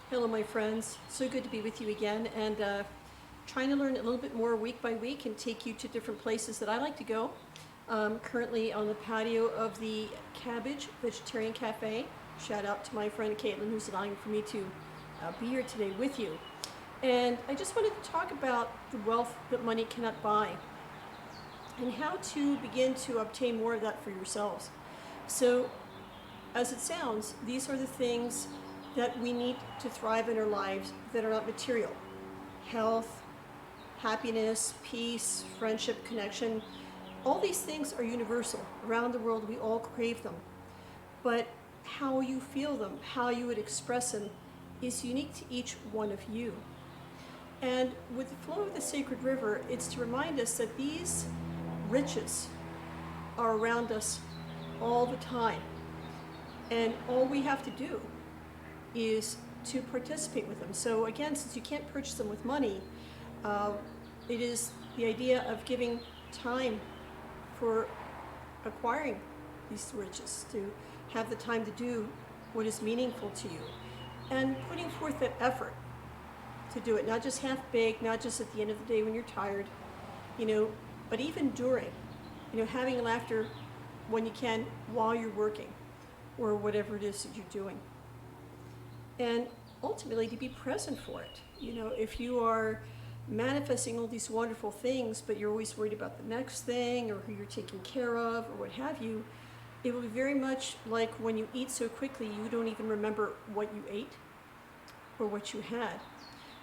Hello, my friends. So good to be with you again, and trying to learn a little bit more week by week and take you to different places that I like to go. Currently on the patio of the Cabbage Vegetarian Cafe. Shout out to my friend Caitlin, who's allowing for me to be here today with you. And I just wanted to talk about the wealth that money cannot buy and how to begin to obtain more of that for yourselves. So, as it sounds, these are the things that we need to thrive in our lives that are not material. Health, happiness, peace, friendship, connection, all these things are universal. Around the world, we all crave them. But how you feel them, how you would express them, is unique to each one of you. And with the flow of the sacred river, it's to remind us that these riches are around us all the time. And all we have to do is to participate with them. So again, since you can't purchase them with money, it is the idea of giving time for acquiring these riches, to have the time to do what is meaningful to you, and putting forth that effort to do it, not just half-baked, not just at the end of the day when you're tired, but even during, having laughter when you can while you're working or whatever it is that you're doing. And ultimately to be present for it. If you are manifesting all these wonderful things, but you're always worried about the next thing or who you're taking care of or what have you, it will be very much like when you eat so quickly you don't even remember what you ate or what you had.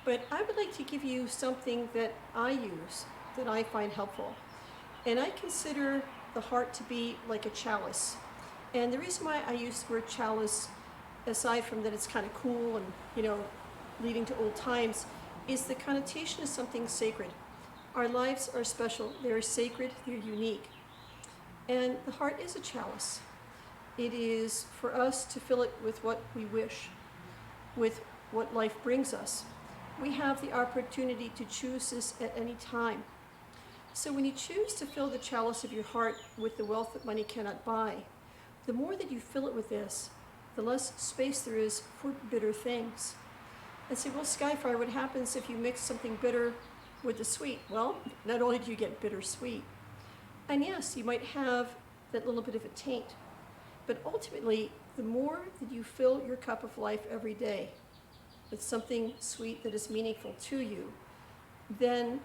But I would like to give you something that I use that I find helpful. And I consider the heart to be like a chalice. And the reason why I use the word chalice, aside from that it's kind of cool and, leading to old times, is the connotation of something sacred. Our lives are special. They're sacred. They're unique. And the heart is a chalice. It is for us to fill it with what we wish, with what life brings us. We have the opportunity to choose this at any time. So when you choose to fill the chalice of your heart with the wealth that money cannot buy, the more that you fill it with this, the less space there is for bitter things. And say, well, Skyfire, what happens if you mix something bitter with the sweet? Well, not only do you get bittersweet, and yes, you might have that little bit of a taint, but ultimately, the more that you fill your cup of life every day with something sweet that is meaningful to you, then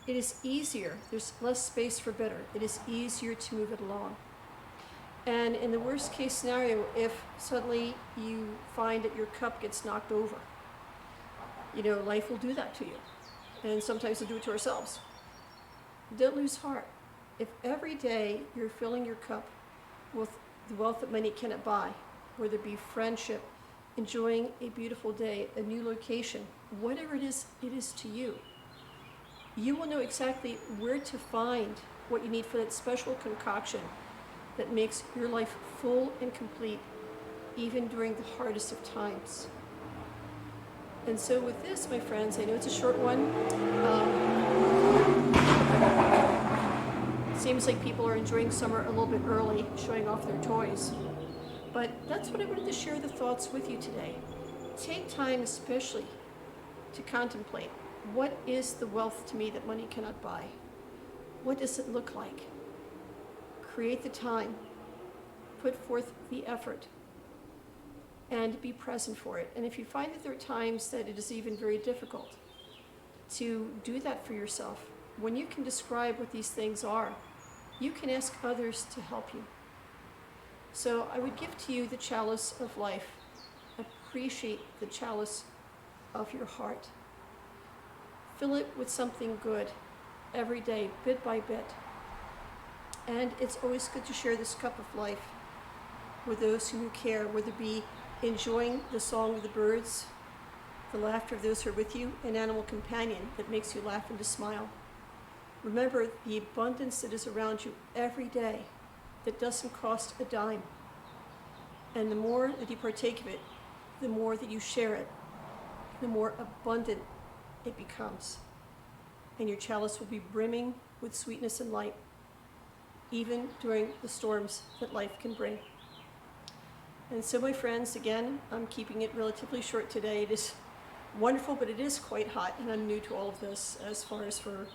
it is easier. There's less space for bitter. It is easier to move it along. And in the worst case scenario, if suddenly you find that your cup gets knocked over, life will do that to you. And sometimes we'll do it to ourselves. Don't lose heart. If every day you're filling your cup with the wealth that money cannot buy, whether it be friendship, enjoying a beautiful day, a new location, whatever it is to you, you will know exactly where to find what you need for that special concoction that makes your life full and complete, even during the hardest of times. And so with this, my friends, I know it's a short one. It seems like people are enjoying summer a little bit early, showing off their toys. But that's what I wanted to share the thoughts with you today. Take time especially to contemplate, what is the wealth to me that money cannot buy? What does it look like? Create the time, put forth the effort, and be present for it. And if you find that there are times that it is even very difficult to do that for yourself, when you can describe what these things are, you can ask others to help you. So I would give to you the chalice of life. Appreciate the chalice of your heart. Fill it with something good every day, bit by bit. And it's always good to share this cup of life with those who care, whether it be enjoying the song of the birds, the laughter of those who are with you, an animal companion that makes you laugh and to smile. Remember the abundance that is around you every day that doesn't cost a dime. And the more that you partake of it, the more that you share it, the more abundant it becomes. And your chalice will be brimming with sweetness and light, even during the storms that life can bring. And so, my friends, again, I'm keeping it relatively short today. It is wonderful, but it is quite hot, and I'm new to all of this as far as for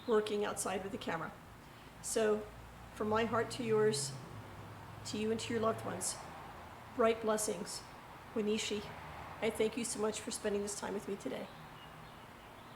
working outside with the camera. So, from my heart to yours, to you and to your loved ones, bright blessings. Wanishi, I thank you so much for spending this time with me today.